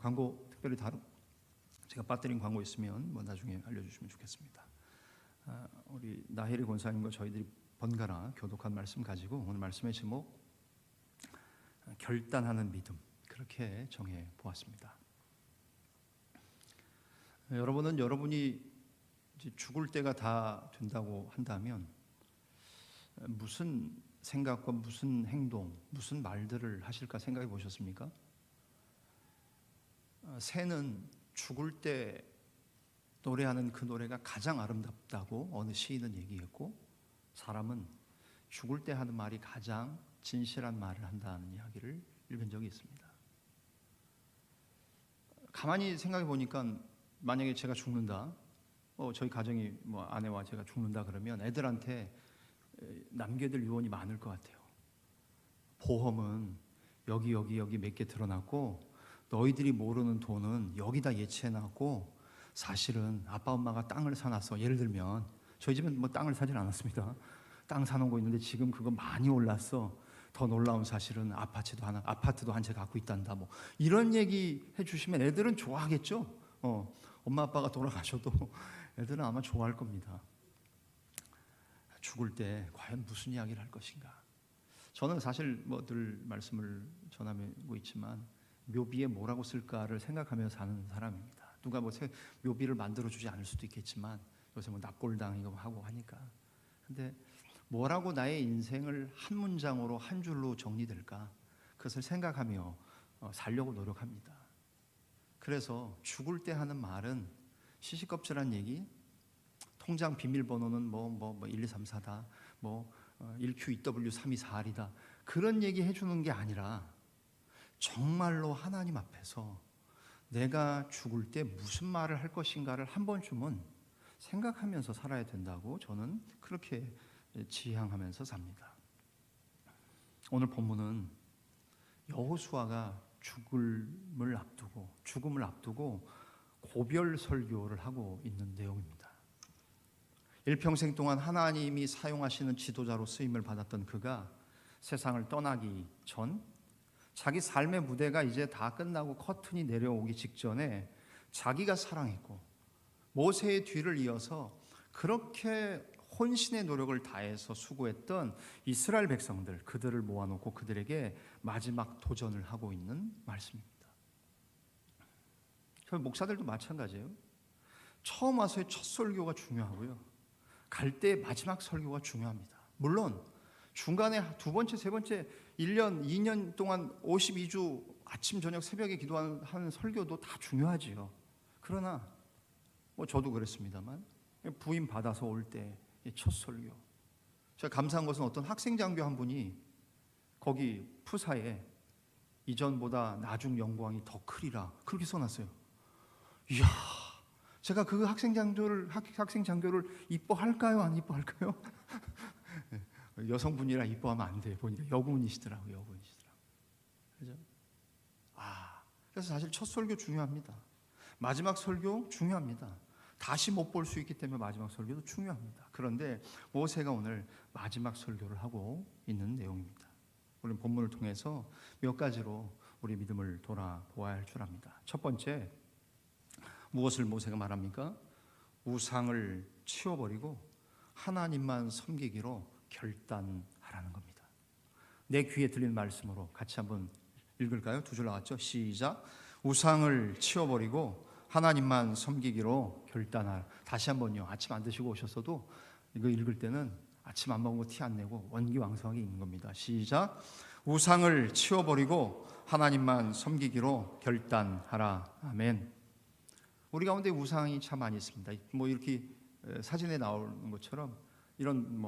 광고 특별히 다른 제가 빠뜨린 광고 있으면 나중에 알려주시면 좋겠습니다. 우리 나혜리 권사님과 저희들이 번갈아 교독한 말씀 가지고 오늘 말씀의 제목 결단하는 믿음, 그렇게 정해 보았습니다. 여러분은 여러분이 이제 죽을 때가 다 된다고 한다면 무슨 생각과 무슨 행동, 무슨 말들을 하실까 생각해 보셨습니까? 새는 죽을 때 노래하는 그 노래가 가장 아름답다고 어느 시인은 얘기했고, 사람은 죽을 때 하는 말이 가장 진실한 말을 한다는 이야기를 읽은 적이 있습니다. 가만히 생각해 보니까 만약에 제가 죽는다, 저희 가정이 아내와 제가 죽는다 그러면 애들한테 남겨둘 유언이 많을 것 같아요. 보험은 여기 몇 개 들어놨고, 너희들이 모르는 돈은 여기다 예치해놨고, 사실은 아빠 엄마가 땅을 사놨어. 예를 들면 저희 집은 땅을 사진 않았습니다. 땅 사놓은 거 있는데 지금 그거 많이 올랐어. 더 놀라운 사실은 아파트도 한 채 갖고 있단다. 이런 얘기 해주시면 애들은 좋아하겠죠. 엄마 아빠가 돌아가셔도 애들은 아마 좋아할 겁니다. 죽을 때 과연 무슨 이야기를 할 것인가? 저는 사실 늘 말씀을 전하고 있지만 묘비에 뭐라고 쓸까를 생각하며 사는 사람입니다. 누가 묘비를 만들어주지 않을 수도 있겠지만 요새 납골당이고 하고 하니까. 근데 뭐라고 나의 인생을 한 문장으로 한 줄로 정리될까? 그것을 생각하며 살려고 노력합니다. 그래서 죽을 때 하는 말은 시시껍질한 얘기, 통장 비밀번호는 1234다, 1QEW324R이다, 그런 얘기 해주는 게 아니라 정말로 하나님 앞에서 내가 죽을 때 무슨 말을 할 것인가를 한 번쯤은 생각하면서 살아야 된다고 저는 그렇게 지향하면서 삽니다. 오늘 본문은 여호수아가 죽음을 앞두고 고별 설교를 하고 있는 내용입니다. 일평생 동안 하나님이 사용하시는 지도자로 쓰임을 받았던 그가 세상을 떠나기 전 자기 삶의 무대가 이제 다 끝나고 커튼이 내려오기 직전에 자기가 사랑했고 모세의 뒤를 이어서 그렇게 혼신의 노력을 다해서 수고했던 이스라엘 백성들, 그들을 모아놓고 그들에게 마지막 도전을 하고 있는 말씀입니다. 저희 목사들도 마찬가지예요. 처음 와서의 첫 설교가 중요하고요, 갈 때의 마지막 설교가 중요합니다. 물론 중간에 두 번째, 세 번째 1년, 2년 동안 52주 아침 저녁 새벽에 기도하는 설교도 다 중요하지요. 그러나 저도 그랬습니다만 부임 받아서 올 때 첫 설교, 제가 감사한 것은 어떤 학생 장교 한 분이 거기 푸사에 이전보다 나중 영광이 더 크리라 그렇게 써놨어요. 이야, 제가 그 학생 장교를 이뻐할까요, 안 이뻐할까요? 여성분이라 이뻐하면 안 돼. 보니까 여군이시더라고요. 그죠? 그래서 사실 첫 설교 중요합니다. 마지막 설교 중요합니다. 다시 못 볼 수 있기 때문에 마지막 설교도 중요합니다. 그런데 모세가 오늘 마지막 설교를 하고 있는 내용입니다. 우리는 본문을 통해서 몇 가지로 우리 믿음을 돌아보아야 할 줄 압니다. 첫 번째, 무엇을 모세가 말합니까? 우상을 치워버리고 하나님만 섬기기로 결단하라는 겁니다. 내 귀에 들리는 말씀으로 같이 한번 읽을까요? 두 줄 나왔죠? 시작. 우상을 치워버리고 하나님만 섬기기로 결단하라. 다시 한번요. 아침 안 드시고 오셨어도 이거 읽을 때는 아침 안 먹은 거 티 안 내고 원기왕성하게 읽는 겁니다. 시작. 우상을 치워버리고 하나님만 섬기기로 결단하라. 아멘. 우리 가운데 우상이 참 많이 있습니다. 이렇게 사진에 나오는 것처럼 이런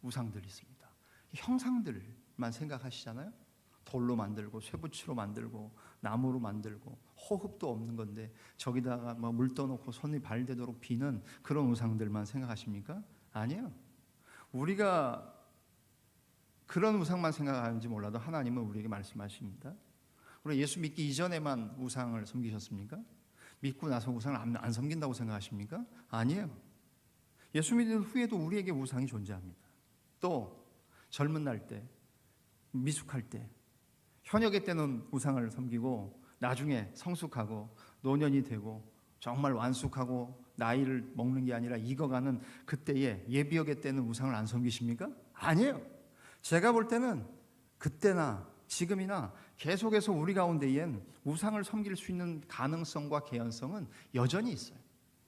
우상들이 있습니다. 형상들만 생각하시잖아요. 돌로 만들고 쇠붙이로 만들고 나무로 만들고 호흡도 없는 건데 저기다가 물 떠놓고 손이 발대도록 비는 그런 우상들만 생각하십니까? 아니에요. 우리가 그런 우상만 생각하는지 몰라도 하나님은 우리에게 말씀하십니다. 우리 예수 믿기 이전에만 우상을 섬기셨습니까? 믿고 나서 우상을 안 섬긴다고 생각하십니까? 아니에요. 예수 믿은 후에도 우리에게 우상이 존재합니다. 또 젊은 날 때, 미숙할 때, 현역의 때는 우상을 섬기고 나중에 성숙하고 노년이 되고 정말 완숙하고 나이를 먹는 게 아니라 익어가는 그때에 예비역에 때는 우상을 안 섬기십니까? 아니에요. 제가 볼 때는 그때나 지금이나 계속해서 우리 가운데엔 우상을 섬길 수 있는 가능성과 개연성은 여전히 있어요.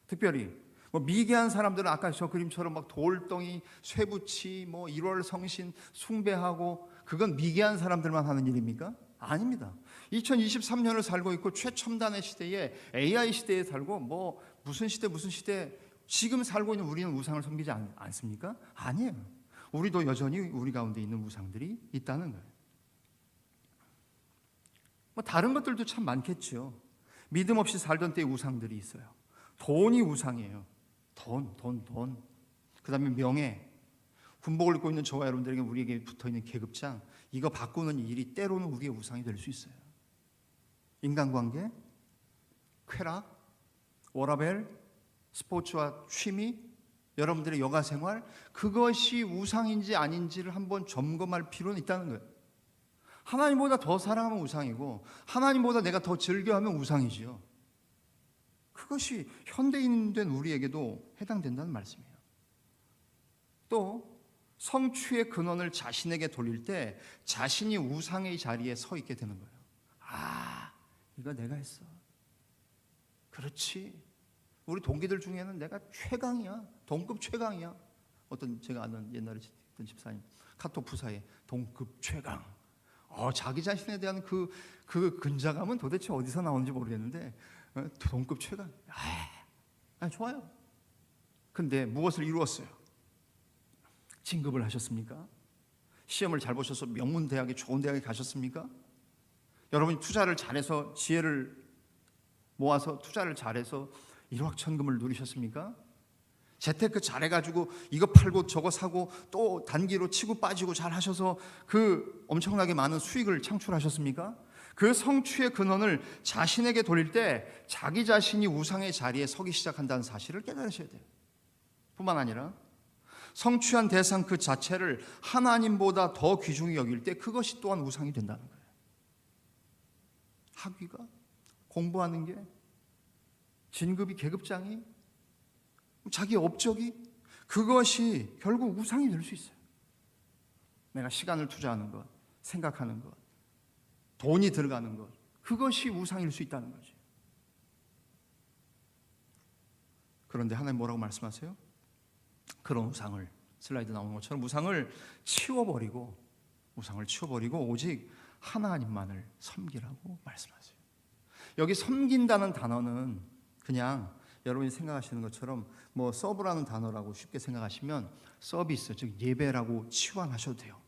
특별히 미개한 사람들은 아까 저 그림처럼 막 돌덩이, 쇠붙이, 1월 성신 숭배하고 그건 미개한 사람들만 하는 일입니까? 아닙니다. 2023년을 살고 있고 최첨단의 시대에 AI 시대에 살고 무슨 시대 지금 살고 있는 우리는 우상을 섬기지 않습니까? 아니에요. 우리도 여전히 우리 가운데 있는 우상들이 있다는 거예요. 다른 것들도 참 많겠죠. 믿음 없이 살던 때의 우상들이 있어요. 돈이 우상이에요. 돈. 그 다음에 명예. 군복을 입고 있는 저와 여러분들에게 우리에게 붙어있는 계급장, 이거 바꾸는 일이 때로는 우리의 우상이 될 수 있어요. 인간관계, 쾌락, 워라밸, 스포츠와 취미, 여러분들의 여가생활, 그것이 우상인지 아닌지를 한번 점검할 필요는 있다는 거예요. 하나님보다 더 사랑하면 우상이고 하나님보다 내가 더 즐겨하면 우상이지요. 그것이 현대인된 우리에게도 해당된다는 말씀이에요. 또 성취의 근원을 자신에게 돌릴 때 자신이 우상의 자리에 서 있게 되는 거예요. 이거 내가 했어. 그렇지. 우리 동기들 중에는 내가 최강이야. 동급 최강이야. 어떤 제가 아는 옛날에 있던 집사님 카톡 부사에 동급 최강. 자기 자신에 대한 그 근자감은 도대체 어디서 나오는지 모르겠는데 동급 최강. 좋아요. 근데 무엇을 이루었어요? 진급을 하셨습니까? 시험을 잘 보셔서 명문대학에 좋은 대학에 가셨습니까? 여러분이 투자를 잘해서 지혜를 모아서 투자를 잘해서 일확천금을 누리셨습니까? 재테크 잘해가지고 이거 팔고 저거 사고 또 단기로 치고 빠지고 잘 하셔서 그 엄청나게 많은 수익을 창출하셨습니까? 그 성취의 근원을 자신에게 돌릴 때 자기 자신이 우상의 자리에 서기 시작한다는 사실을 깨달으셔야 돼요. 뿐만 아니라 성취한 대상 그 자체를 하나님보다 더 귀중히 여길 때 그것이 또한 우상이 된다는 거예요. 학위가, 공부하는 게, 진급이, 계급장이, 자기 업적이, 그것이 결국 우상이 될 수 있어요. 내가 시간을 투자하는 것, 생각하는 것, 돈이 들어가는 것, 그것이 우상일 수 있다는 거지. 그런데 하나님 뭐라고 말씀하세요? 그런 우상을, 슬라이드 나오는 것처럼 우상을 치워버리고 오직 하나님만을 섬기라고 말씀하세요. 여기 섬긴다는 단어는 그냥 여러분이 생각하시는 것처럼 서브라는 단어라고 쉽게 생각하시면 서비스, 즉 예배라고 치환하셔도 돼요.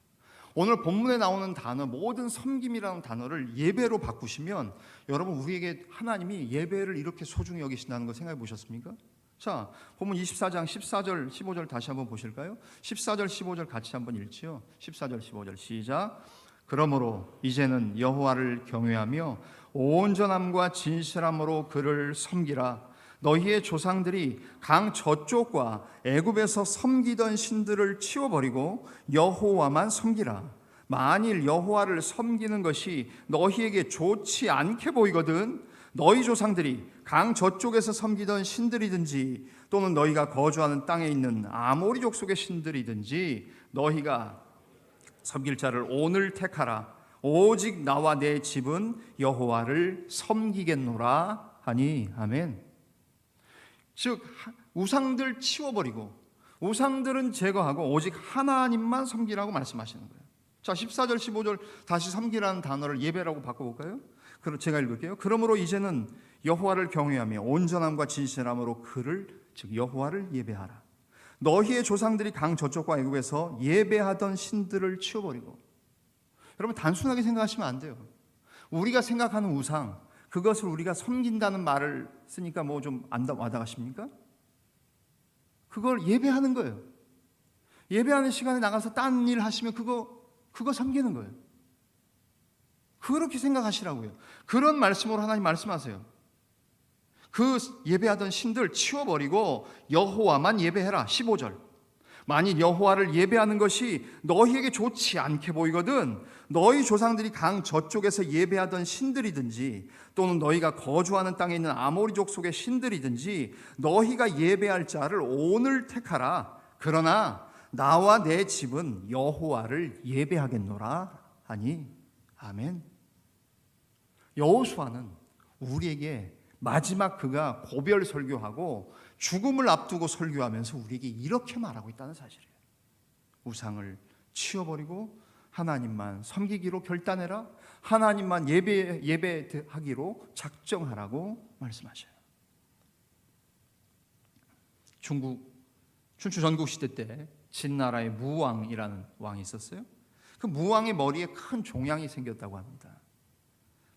오늘 본문에 나오는 단어, 모든 섬김이라는 단어를 예배로 바꾸시면 여러분, 우리에게 하나님이 예배를 이렇게 소중히 여기신다는 거 생각해 보셨습니까? 자, 본문 24장 14절 15절 다시 한번 보실까요? 14절 15절 같이 한번 읽지요. 14절 15절 시작. 그러므로 이제는 여호와를 경외하며 온전함과 진실함으로 그를 섬기라. 너희의 조상들이 강 저쪽과 애굽에서 섬기던 신들을 치워버리고 여호와만 섬기라. 만일 여호와를 섬기는 것이 너희에게 좋지 않게 보이거든 너희 조상들이 강 저쪽에서 섬기던 신들이든지 또는 너희가 거주하는 땅에 있는 아모리 족속의 신들이든지 너희가 섬길 자를 오늘 택하라. 오직 나와 내 집은 여호와를 섬기겠노라 하니. 아멘. 즉 우상들 치워버리고 우상들은 제거하고 오직 하나님만 섬기라고 말씀하시는 거예요. 자, 14절 15절 다시 섬기라는 단어를 예배라고 바꿔볼까요? 그럼 제가 읽을게요. 그러므로 이제는 여호와를 경외하며 온전함과 진실함으로 그를, 즉 여호와를 예배하라. 너희의 조상들이 강 저쪽과 애굽에서 예배하던 신들을 치워버리고. 여러분, 단순하게 생각하시면 안 돼요. 우리가 생각하는 우상, 그것을 우리가 섬긴다는 말을 쓰니까 좀 와닿으십니까? 그걸 예배하는 거예요. 예배하는 시간에 나가서 딴 일 하시면 그거 섬기는 거예요. 그렇게 생각하시라고요. 그런 말씀으로 하나님 말씀하세요. 그 예배하던 신들 치워버리고 여호와만 예배해라. 15절. 만일 여호와를 예배하는 것이 너희에게 좋지 않게 보이거든 너희 조상들이 강 저쪽에서 예배하던 신들이든지 또는 너희가 거주하는 땅에 있는 아모리족 속의 신들이든지 너희가 예배할 자를 오늘 택하라. 그러나 나와 내 집은 여호와를 예배하겠노라 하니 아멘. 여호수아는 우리에게 마지막 그가 고별 설교하고 죽음을 앞두고 설교하면서 우리에게 이렇게 말하고 있다는 사실이에요. 우상을 치워버리고 하나님만 섬기기로 결단해라. 하나님만 예배하기로 작정하라고 말씀하셔요. 중국 춘추 전국시대 때 진나라의 무왕이라는 왕이 있었어요. 그 무왕의 머리에 큰 종양이 생겼다고 합니다.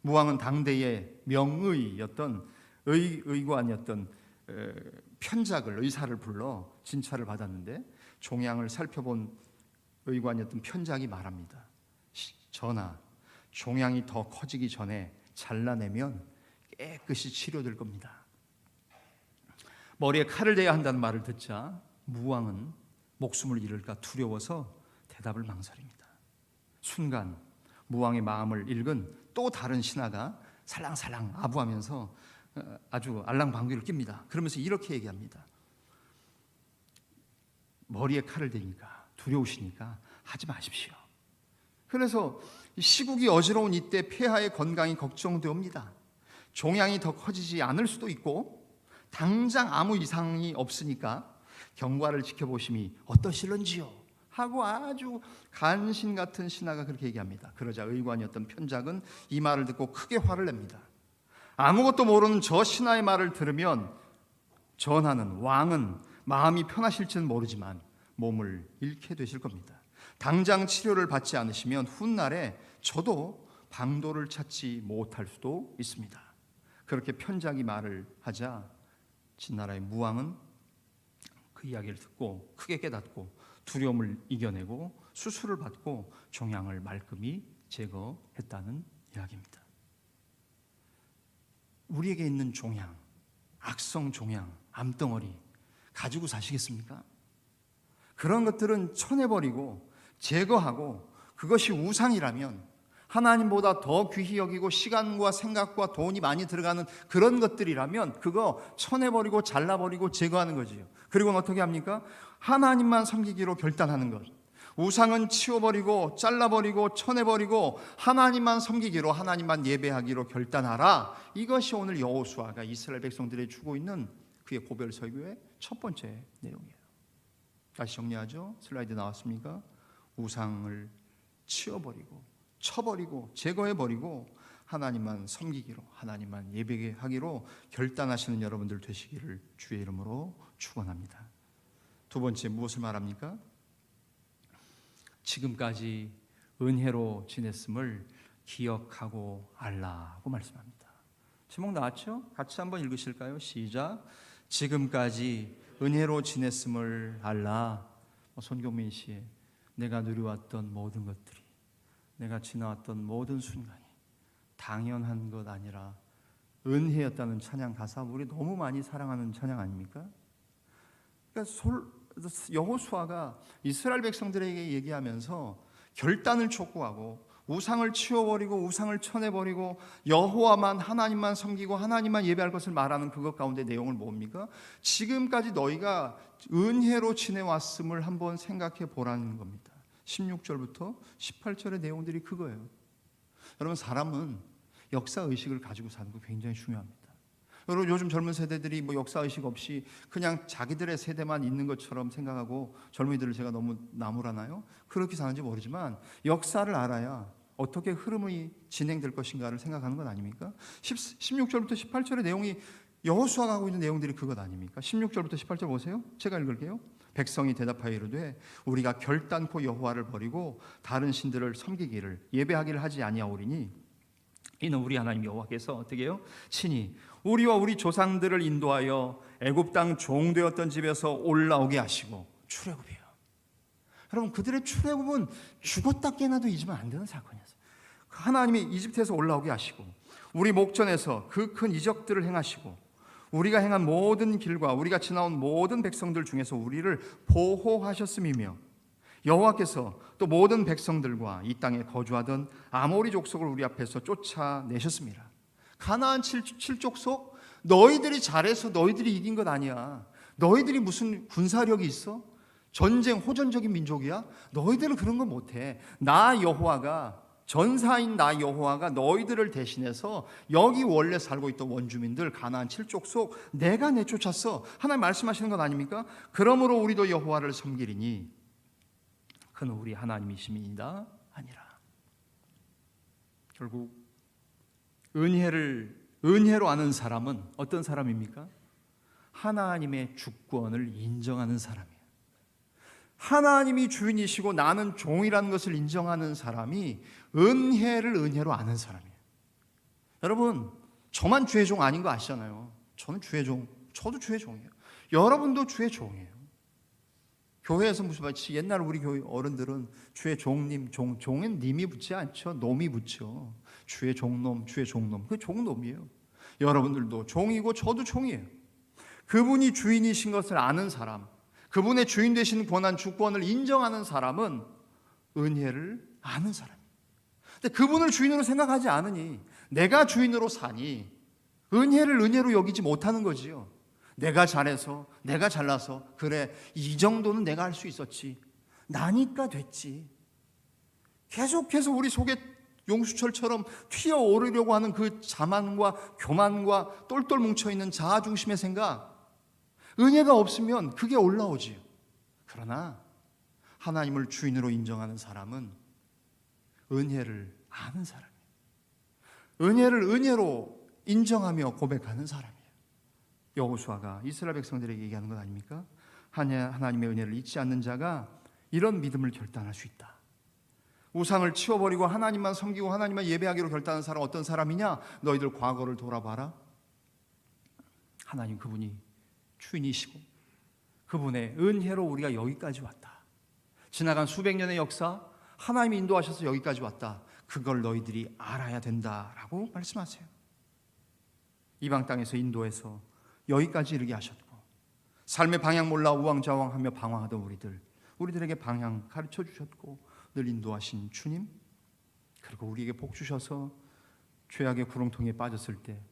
무왕은 당대의 명의였던 의관이었던 편작을 의사를 불러 진찰을 받았는데 종양을 살펴본 의관이었던 편작이 말합니다. 전하, 종양이 더 커지기 전에 잘라내면 깨끗이 치료될 겁니다. 머리에 칼을 대야 한다는 말을 듣자 무왕은 목숨을 잃을까 두려워서 대답을 망설입니다. 순간 무왕의 마음을 읽은 또 다른 신하가 살랑살랑 아부하면서 아주 알랑방귀를 낍니다. 그러면서 이렇게 얘기합니다. 머리에 칼을 대니까 두려우시니까 하지 마십시오. 그래서 시국이 어지러운 이때 폐하의 건강이 걱정되옵니다. 종양이 더 커지지 않을 수도 있고 당장 아무 이상이 없으니까 경과를 지켜보심이 어떠실런지요? 하고 아주 간신 같은 신하가 그렇게 얘기합니다. 그러자 의관이었던 편작은 이 말을 듣고 크게 화를 냅니다. 아무것도 모르는 저 신하의 말을 들으면 전하는 왕은 마음이 편하실지는 모르지만 몸을 잃게 되실 겁니다. 당장 치료를 받지 않으시면 훗날에 저도 방도를 찾지 못할 수도 있습니다. 그렇게 편작이 말을 하자 진나라의 무왕은 그 이야기를 듣고 크게 깨닫고 두려움을 이겨내고 수술을 받고 종양을 말끔히 제거했다는 이야기입니다. 우리에게 있는 종양, 악성 종양, 암덩어리 가지고 사시겠습니까? 그런 것들은 쳐내버리고 제거하고 그것이 우상이라면 하나님보다 더 귀히 여기고 시간과 생각과 돈이 많이 들어가는 그런 것들이라면 그거 쳐내버리고 잘라버리고 제거하는 거지요. 그리고는 어떻게 합니까? 하나님만 섬기기로 결단하는 것. 우상은 치워버리고 잘라버리고 쳐내버리고 하나님만 섬기기로 하나님만 예배하기로 결단하라. 이것이 오늘 여호수아가 이스라엘 백성들에게 주고 있는 그의 고별 설교의 첫 번째 내용이에요. 다시 정리하죠. 슬라이드 나왔습니까? 우상을 치워버리고 쳐버리고 제거해버리고 하나님만 섬기기로 하나님만 예배하기로 결단하시는 여러분들 되시기를 주의 이름으로 축원합니다. 두 번째 무엇을 말합니까? 지금까지 은혜로 지냈음을 기억하고 알라고 말씀합니다. 제목 나왔죠? 같이 한번 읽으실까요? 시작. 지금까지 은혜로 지냈음을 알라. 손경민 씨의 내가 누려왔던 모든 것들이 내가 지나왔던 모든 순간이 당연한 것 아니라 은혜였다는 찬양 가사 우리 너무 많이 사랑하는 찬양 아닙니까? 그러니까 여호수아가 이스라엘 백성들에게 얘기하면서 결단을 촉구하고 우상을 치워버리고 우상을 쳐내버리고 여호와만 하나님만 섬기고 하나님만 예배할 것을 말하는 그것 가운데 내용을 뭡니까? 지금까지 너희가 은혜로 지내왔음을 한번 생각해 보라는 겁니다. 16절부터 18절의 내용들이 그거예요. 여러분 사람은 역사의식을 가지고 사는 거 굉장히 중요합니다. 여러분 요즘 젊은 세대들이 뭐 역사의식 없이 그냥 자기들의 세대만 있는 것처럼 생각하고 젊은이들을 제가 너무 나무라나요? 그렇게 사는지 모르지만 역사를 알아야 어떻게 흐름이 진행될 것인가를 생각하는 것 아닙니까? 16절부터 18절의 내용이 여호수아가 하고 있는 내용들이 그것 아닙니까? 16절부터 18절 보세요. 제가 읽을게요. 백성이 대답하여 이르되 우리가 결단코 여호와를 버리고 다른 신들을 섬기기를 예배하기를 하지 아니하오리니 이는 우리 하나님 여호와께서 어떻게 해요? 친히 우리와 우리 조상들을 인도하여 애굽 땅 종되었던 집에서 올라오게 하시고 출애굽이에요. 여러분 그들의 출애굽은 죽었다 깨나도 잊으면 안 되는 사건이었어요. 하나님이 이집트에서 올라오게 하시고 우리 목전에서 그 큰 이적들을 행하시고 우리가 행한 모든 길과 우리가 지나온 모든 백성들 중에서 우리를 보호하셨음이며 여호와께서 또 모든 백성들과 이 땅에 거주하던 아모리 족속을 우리 앞에서 쫓아내셨습니다. 가나안 7족속 너희들이 잘해서 너희들이 이긴 것 아니야. 너희들이 무슨 군사력이 있어? 전쟁 호전적인 민족이야? 너희들은 그런 거 못해. 나 여호와가, 전사인 나 여호와가 너희들을 대신해서 여기 원래 살고 있던 원주민들 가나안 7족속 내가 내쫓았어. 하나님 말씀하시는 것 아닙니까? 그러므로 우리도 여호와를 섬기리니 그는 우리 하나님이심이니이다 아니라. 결국 은혜로 아는 사람은 어떤 사람입니까? 하나님의 주권을 인정하는 사람이에요. 하나님이 주인이시고 나는 종이라는 것을 인정하는 사람이 은혜를 은혜로 아는 사람이에요. 여러분, 저만 주의 종 아닌 거 아시잖아요. 저는 주의 종, 저도 주의 종이에요. 여러분도 주의 종이에요. 교회에서 무슨 말이지? 옛날 우리 교회 어른들은 주의 종님, 종은 님이 붙지 않죠. 놈이 붙죠. 주의 종놈, 주의 종놈. 그 종놈이에요. 여러분들도 종이고 저도 종이에요. 그분이 주인이신 것을 아는 사람, 그분의 주인 되신 권한 주권을 인정하는 사람은 은혜를 아는 사람이에요. 근데 그분을 주인으로 생각하지 않으니, 내가 주인으로 사니 은혜를 은혜로 여기지 못하는 거지요. 내가 잘해서, 내가 잘나서, 그래 이 정도는 내가 할 수 있었지, 나니까 됐지. 계속해서 우리 속에 용수철처럼 튀어오르려고 하는 그 자만과 교만과 똘똘 뭉쳐있는 자아중심의 생각, 은혜가 없으면 그게 올라오지요. 그러나 하나님을 주인으로 인정하는 사람은 은혜를 아는 사람이에요. 은혜를 은혜로 인정하며 고백하는 사람이에요. 여호수아가 이스라엘 백성들에게 얘기하는 것 아닙니까? 하나님의 은혜를 잊지 않는 자가 이런 믿음을 결단할 수 있다. 우상을 치워버리고 하나님만 섬기고 하나님만 예배하기로 결단한 사람 어떤 사람이냐? 너희들 과거를 돌아봐라. 하나님 그분이 주인이시고 그분의 은혜로 우리가 여기까지 왔다. 지나간 수백 년의 역사, 하나님이 인도하셔서 여기까지 왔다. 그걸 너희들이 알아야 된다라고 말씀하세요. 이방 땅에서 인도해서 여기까지 이르게 하셨고, 삶의 방향 몰라 우왕좌왕하며 방황하던 우리들에게 방향 가르쳐 주셨고 늘 인도하신 주님, 그리고 우리에게 복 주셔서 죄악의 구렁텅이에 빠졌을 때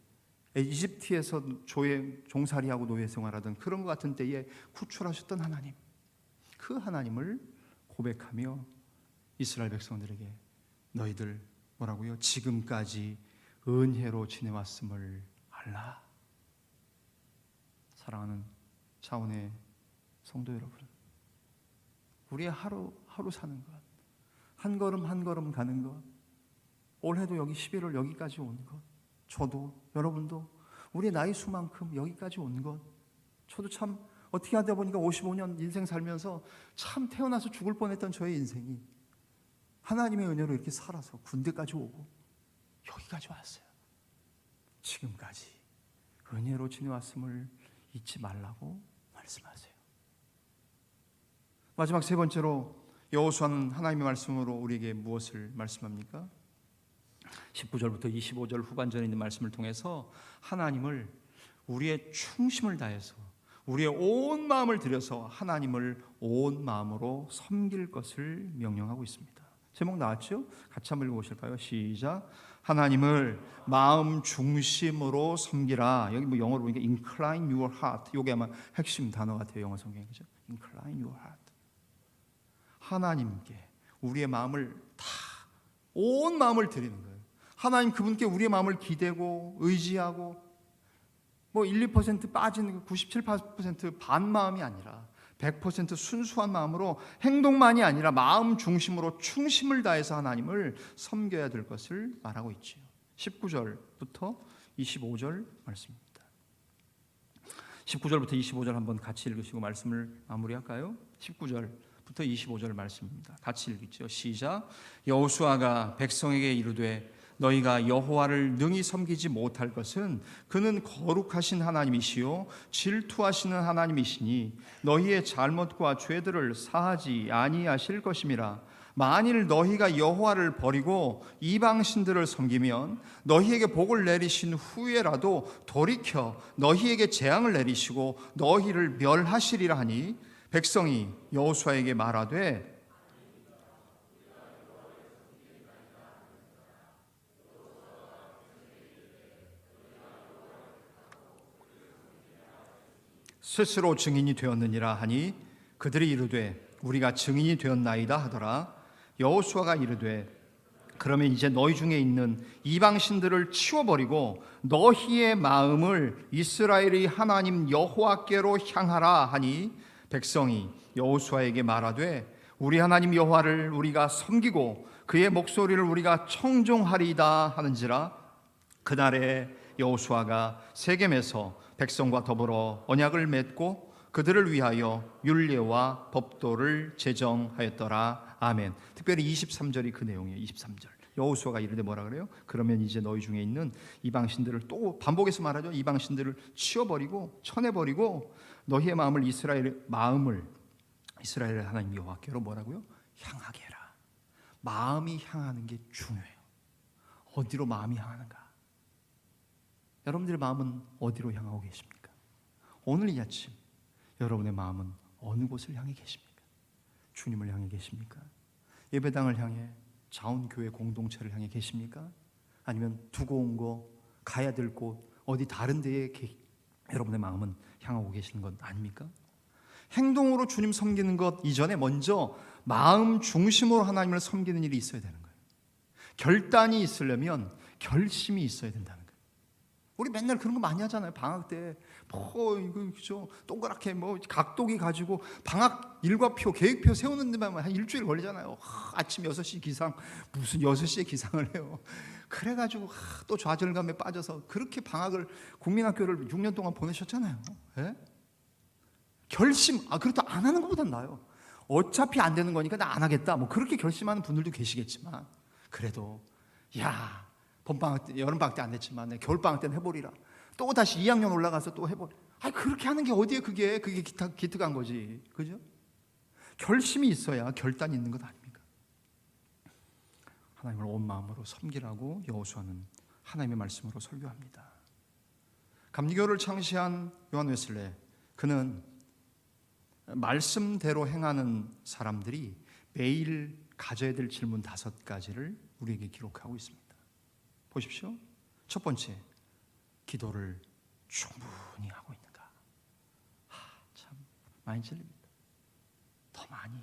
이집트에서 종살이하고 노예 생활하던 그런 것 같은 때에 구출하셨던 하나님, 그 하나님을 고백하며 이스라엘 백성들에게 너희들 뭐라고요? 지금까지 은혜로 지내왔음을 알라. 사랑하는 차원의 성도 여러분, 우리의 하루 사는 것, 한 걸음 한 걸음 가는 것, 올해도 여기 11월 여기까지 온 것, 저도 여러분도 우리의 나이 수만큼 여기까지 온 것, 저도 참 어떻게 하다 보니까 55년 인생 살면서 참 태어나서 죽을 뻔했던 저의 인생이 하나님의 은혜로 이렇게 살아서 군대까지 오고 여기까지 왔어요. 지금까지 은혜로 지내왔음을 잊지 말라고 말씀하세요. 마지막 세 번째로 여호수아는 하나님의 말씀으로 우리에게 무엇을 말씀합니까? 19절부터 25절 후반전에 있는 말씀을 통해서 하나님을 우리의 충심을 다해서 우리의 온 마음을 들여서 하나님을 온 마음으로 섬길 것을 명령하고 있습니다. 제목 나왔죠? 같이 한번 읽어보실까요? 시작. 하나님을 마음 중심으로 섬기라. 여기 뭐 영어로 보니까 incline your heart. 이게 아마 핵심 단어 같아요. 영어 성경에. 그죠? incline your heart. 하나님께 우리의 마음을 다, 온 마음을 드리는 거예요. 하나님 그분께 우리의 마음을 기대고 의지하고 뭐 1, 2% 빠진 97, 8% 반 마음이 아니라 100% 순수한 마음으로, 행동만이 아니라 마음 중심으로 충심을 다해서 하나님을 섬겨야 될 것을 말하고 있지요. 19절부터 25절 말씀입니다. 19절부터 25절 한번 같이 읽으시고 말씀을 마무리할까요? 19절부터 25절 말씀입니다. 같이 읽죠. 시작. 여호수아가 백성에게 이르되 너희가 여호와를 능히 섬기지 못할 것은 그는 거룩하신 하나님이시요 질투하시는 하나님이시니 너희의 잘못과 죄들을 사하지 아니하실 것임이라. 만일 너희가 여호와를 버리고 이방신들을 섬기면 너희에게 복을 내리신 후에라도 돌이켜 너희에게 재앙을 내리시고 너희를 멸하시리라 하니 백성이 여호수아에게 말하되 스스로 증인이 되었느니라 하니 그들이 이르되 우리가 증인이 되었나이다 하더라. 여호수아가 이르되 그러면 이제 너희 중에 있는 이방신들을 치워버리고 너희의 마음을 이스라엘의 하나님 여호와께로 향하라 하니 백성이 여호수아에게 말하되 우리 하나님 여호와를 우리가 섬기고 그의 목소리를 우리가 청종하리이다 하는지라. 그날에 여호수아가 세겜에서 백성과 더불어 언약을 맺고 그들을 위하여 율례와 법도를 제정하였더라. 아멘. 특별히 23절이 그 내용이에요. 23절. 여호수아가 이르되 뭐라 그래요? 그러면 이제 너희 중에 있는 이방신들을, 또 반복해서 말하죠. 이방신들을 치워버리고 쳐내버리고 너희의 마음을 이스라엘의 하나님 여호와께로 뭐라고요? 향하게 해라. 마음이 향하는 게 중요해요. 어디로 마음이 향하는가? 여러분들의 마음은 어디로 향하고 계십니까? 오늘 이 아침 여러분의 마음은 어느 곳을 향해 계십니까? 주님을 향해 계십니까? 예배당을 향해, 자원교회 공동체를 향해 계십니까? 아니면 두고 온 거, 가야 될 곳, 어디 다른 데에 여러분의 마음은 향하고 계시는 것 아닙니까? 행동으로 주님 섬기는 것 이전에 먼저 마음 중심으로 하나님을 섬기는 일이 있어야 되는 거예요. 결단이 있으려면 결심이 있어야 된다는 거예요. 우리 맨날 그런 거 많이 하잖아요. 방학 때 이거 그죠? 동그랗게 각도기 가지고 방학 일과표, 계획표 세우는 데만 한 일주일 걸리잖아요. 아침 6시 기상, 무슨 6시에 기상을 해요. 그래가지고 또 좌절감에 빠져서 그렇게 방학을, 국민학교를 6년 동안 보내셨잖아요. 예? 결심, 그렇다 안 하는 것보단 나아요. 어차피 안 되는 거니까 나 안 하겠다. 그렇게 결심하는 분들도 계시겠지만, 그래도 봄방학 때, 여름방학 때 안 됐지만 겨울방학 때는 해보리라. 또 다시 2학년 올라가서 또 해보리라. 그렇게 하는 게 어디에 그게 기특한 거지. 그죠? 결심이 있어야 결단이 있는 것 아닙니까? 하나님을 온 마음으로 섬기라고 여호수아는 하나님의 말씀으로 설교합니다. 감리교를 창시한 요한 웨슬레, 그는 말씀대로 행하는 사람들이 매일 가져야 될 질문 5가지를 우리에게 기록하고 있습니다. 보십시오. 첫 번째, 기도를 충분히 하고 있는가? 참 많이 찔립니다. 더 많이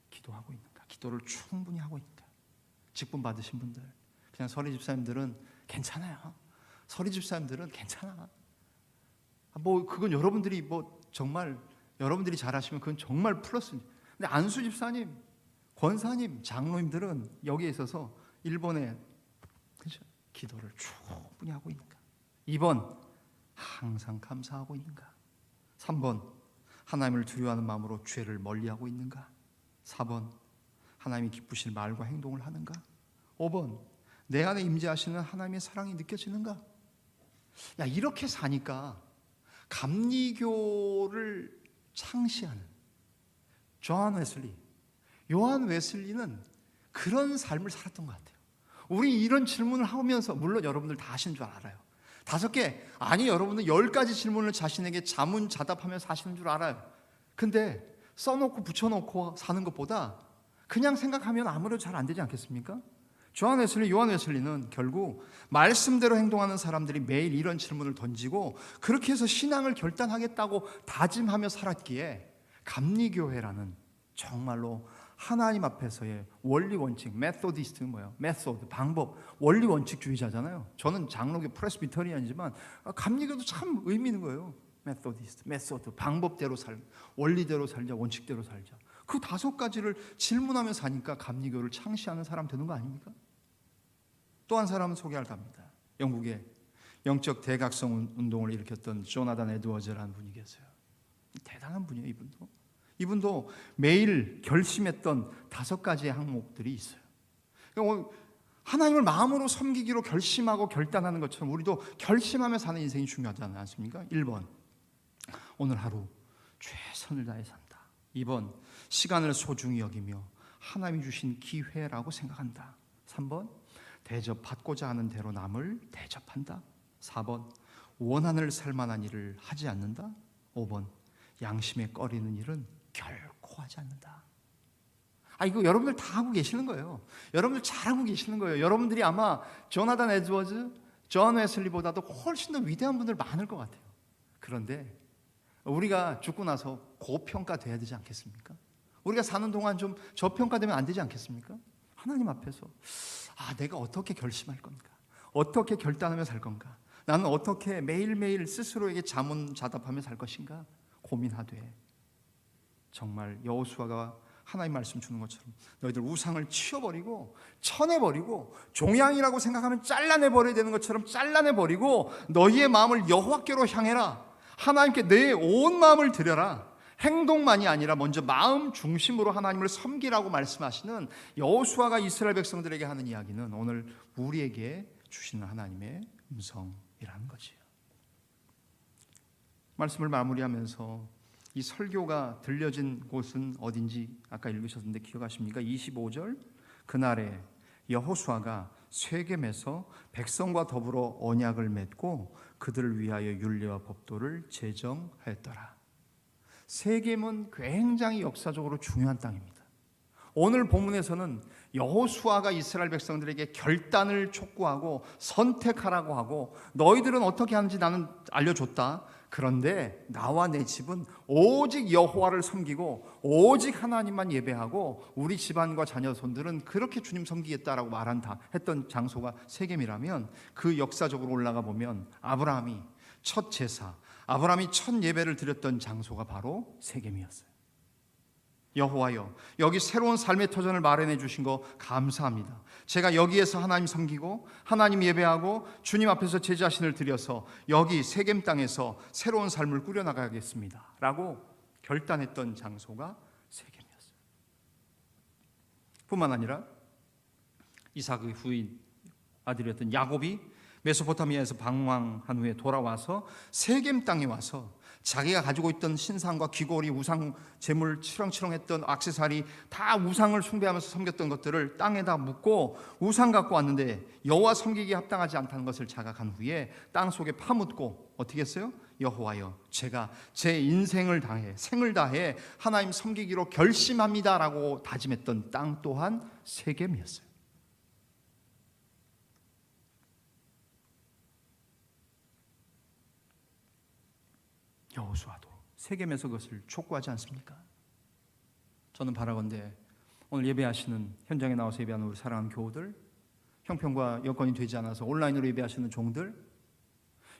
기도하고 있는가? 기도를 충분히 하고 있는가? 직분 받으신 분들, 그냥 서리 집사님들은 괜찮아요. 서리 집사님들은 괜찮아. 그건 여러분들이 정말 여러분들이 잘하시면 그건 정말 플러스. 근데 안수 집사님, 권사님, 장로님들은 여기에 있어서 일본에 기도를 충분히 하고 있는가? 2번, 항상 감사하고 있는가? 3번, 하나님을 두려워하는 마음으로 죄를 멀리하고 있는가? 4번, 하나님이 기쁘실 말과 행동을 하는가? 5번, 내 안에 임재하시는 하나님의 사랑이 느껴지는가? 이렇게 사니까 감리교를 창시하는 요한 웨슬리는 그런 삶을 살았던 것 같아요. 우리 이런 질문을 하면서, 물론 여러분들 다 하시는 줄 알아요. 5개, 여러분들 10가지 질문을 자신에게 자문자답하면서 하시는 줄 알아요. 근데 써놓고 붙여놓고 사는 것보다 그냥 생각하면 아무래도 잘 안 되지 않겠습니까? 요한 웨슬리는 결국 말씀대로 행동하는 사람들이 매일 이런 질문을 던지고 그렇게 해서 신앙을 결단하겠다고 다짐하며 살았기에 감리교회라는 정말로 하나님 앞에서의 원리 원칙, 메소디스트 방법, 원리 원칙주의자잖아요. 저는 장로교 프레스비터리안이지만 감리교도 참 의미 있는 거예요. 메소드, 방법대로 원리대로 살자, 원칙대로 살자. 그 5가지를 질문하며 사니까 감리교를 창시하는 사람 되는 거 아닙니까? 또 한 사람은 소개할 합니다. 영국의 영적 대각성 운동을 일으켰던 조나단 에드워즈라는 분이 계세요. 대단한 분이에요. 이분도 매일 결심했던 5가지의 항목들이 있어요. 그러니까 하나님을 마음으로 섬기기로 결심하고 결단하는 것처럼 우리도 결심하며 사는 인생이 중요하지 않습니까? 1번, 오늘 하루 최선을 다해 산다. 2번, 시간을 소중히 여기며 하나님이 주신 기회라고 생각한다. 3번, 대접받고자 하는 대로 남을 대접한다. 4번, 원한을 살 만한 일을 하지 않는다. 5번, 양심에 꺼리는 일은 결코 하지 않는다. 이거 여러분들 다 하고 계시는 거예요. 여러분들 잘하고 계시는 거예요. 여러분들이 아마 조나단 에드워즈, 존 웨슬리보다도 훨씬 더 위대한 분들 많을 것 같아요. 그런데 우리가 죽고 나서 고평가돼야 되지 않겠습니까? 우리가 사는 동안 좀 저평가되면 안 되지 않겠습니까? 하나님 앞에서 내가 어떻게 결심할 건가? 어떻게 결단하며 살 건가? 나는 어떻게 매일매일 스스로에게 자문자답하며 살 것인가? 고민하되 정말 여호수아가 하나님 말씀 주는 것처럼 너희들 우상을 치워버리고 쳐내버리고 종양이라고 생각하면 잘라내버려야 되는 것처럼 잘라내버리고 너희의 마음을 여호와께로 향해라. 하나님께 내 온 마음을 드려라. 행동만이 아니라 먼저 마음 중심으로 하나님을 섬기라고 말씀하시는 여호수아가 이스라엘 백성들에게 하는 이야기는 오늘 우리에게 주시는 하나님의 음성이라는 거지요. 말씀을 마무리하면서 이 설교가 들려진 곳은 어딘지 아까 읽으셨는데 기억하십니까? 25절, 그날에 여호수아가 쇠겜에서 백성과 더불어 언약을 맺고 그들을 위하여 율례와 법도를 제정하였더라. 쇠겜은 굉장히 역사적으로 중요한 땅입니다. 오늘 본문에서는 여호수아가 이스라엘 백성들에게 결단을 촉구하고 선택하라고 하고 너희들은 어떻게 하는지 나는 알려줬다. 그런데 나와 내 집은 오직 여호와를 섬기고 오직 하나님만 예배하고 우리 집안과 자녀손들은 그렇게 주님 섬기겠다라고 했던 장소가 세겜이라면 그 역사적으로 올라가 보면 아브라함이 첫 제사, 아브라함이 첫 예배를 드렸던 장소가 바로 세겜이었어요. 여호와여, 여기 새로운 삶의 터전을 마련해 주신 거 감사합니다. 제가 여기에서 하나님 섬기고 하나님 예배하고 주님 앞에서 제 자신을 드려서 여기 세겜 땅에서 새로운 삶을 꾸려나가겠습니다 라고 결단했던 장소가 세겜이었어요. 뿐만 아니라 이삭의 후인 아들이었던 야곱이 메소포타미아에서 방황한 후에 돌아와서 세겜 땅에 와서 자기가 가지고 있던 신상과 귀걸이, 우상 제물, 치렁치렁했던 액세서리 다 우상을 숭배하면서 섬겼던 것들을 땅에다 묻고 우상 갖고 왔는데 여호와 섬기기에 합당하지 않다는 것을 자각한 후에 땅 속에 파묻고 어떻게 했어요? 여호와여, 제가 제 인생을 다해 생을 다해 하나님 섬기기로 결심합니다라고 다짐했던 땅 또한 세겜이었어요. 여호수아도 세겜에서 그것을 촉구하지 않습니까? 저는 바라건대 오늘 예배하시는 현장에 나와서 예배하는 우리 사랑하는 교우들, 형편과 여건이 되지 않아서 온라인으로 예배하시는 종들,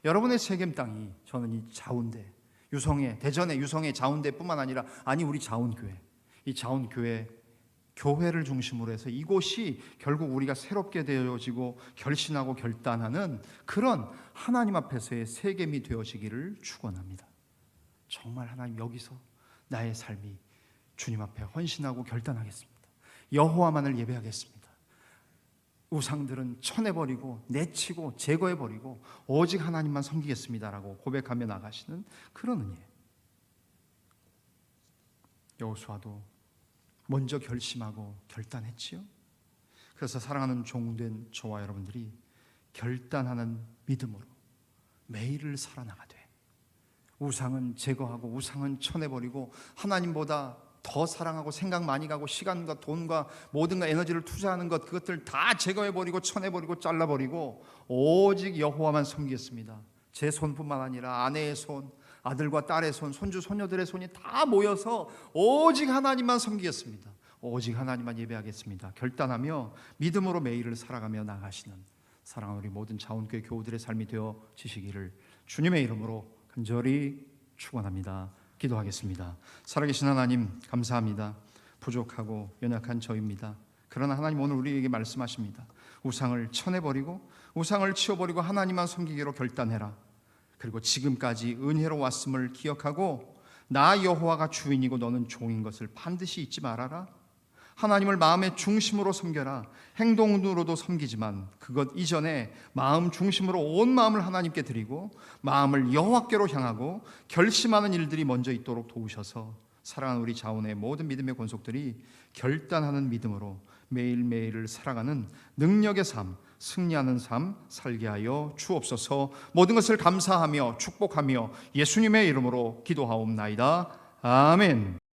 여러분의 세겜 땅이 저는 이 자운대, 유성회, 대전의 유성회 자운대뿐만 아니라 우리 자운교회, 이 자운교회 교회를 중심으로 해서 이곳이 결국 우리가 새롭게 되어지고 결신하고 결단하는 그런 하나님 앞에서의 세겜이 되어지기를 축원합니다. 정말 하나님, 여기서 나의 삶이 주님 앞에 헌신하고 결단하겠습니다. 여호와만을 예배하겠습니다. 우상들은 쳐내버리고 내치고 제거해버리고 오직 하나님만 섬기겠습니다라고 고백하며 나가시는 그런 은혜. 여호수아도 먼저 결심하고 결단했지요. 그래서 사랑하는 종된 저와 여러분들이 결단하는 믿음으로 매일을 살아나가되 우상은 제거하고 우상은 쳐내버리고 하나님보다 더 사랑하고 생각 많이 가고 시간과 돈과 모든 에너지를 투자하는 것, 그것들 다 제거해버리고 쳐내버리고 잘라버리고 오직 여호와만 섬기겠습니다. 제 손뿐만 아니라 아내의 손, 아들과 딸의 손, 손주 손녀들의 손이 다 모여서 오직 하나님만 섬기겠습니다. 오직 하나님만 예배하겠습니다. 결단하며 믿음으로 매일을 살아가며 나가시는 사랑하는 우리 모든 자원교회 교우들의 삶이 되어지시기를 주님의 이름으로 간절히 축원합니다. 기도하겠습니다. 살아계신 하나님, 감사합니다. 부족하고 연약한 저입니다. 그러나 하나님, 오늘 우리에게 말씀하십니다. 우상을 쳐내버리고 우상을 치워버리고 하나님만 섬기기로 결단해라. 그리고 지금까지 은혜로 왔음을 기억하고 나 여호와가 주인이고 너는 종인 것을 반드시 잊지 말아라. 하나님을 마음의 중심으로 섬겨라. 행동으로도 섬기지만 그것 이전에 마음 중심으로 온 마음을 하나님께 드리고 마음을 여호와께로 향하고 결심하는 일들이 먼저 있도록 도우셔서 사랑하는 우리 자원의 모든 믿음의 권속들이 결단하는 믿음으로 매일매일을 살아가는 능력의 삶, 승리하는 삶 살게 하여 주옵소서. 모든 것을 감사하며 축복하며 예수님의 이름으로 기도하옵나이다. 아멘.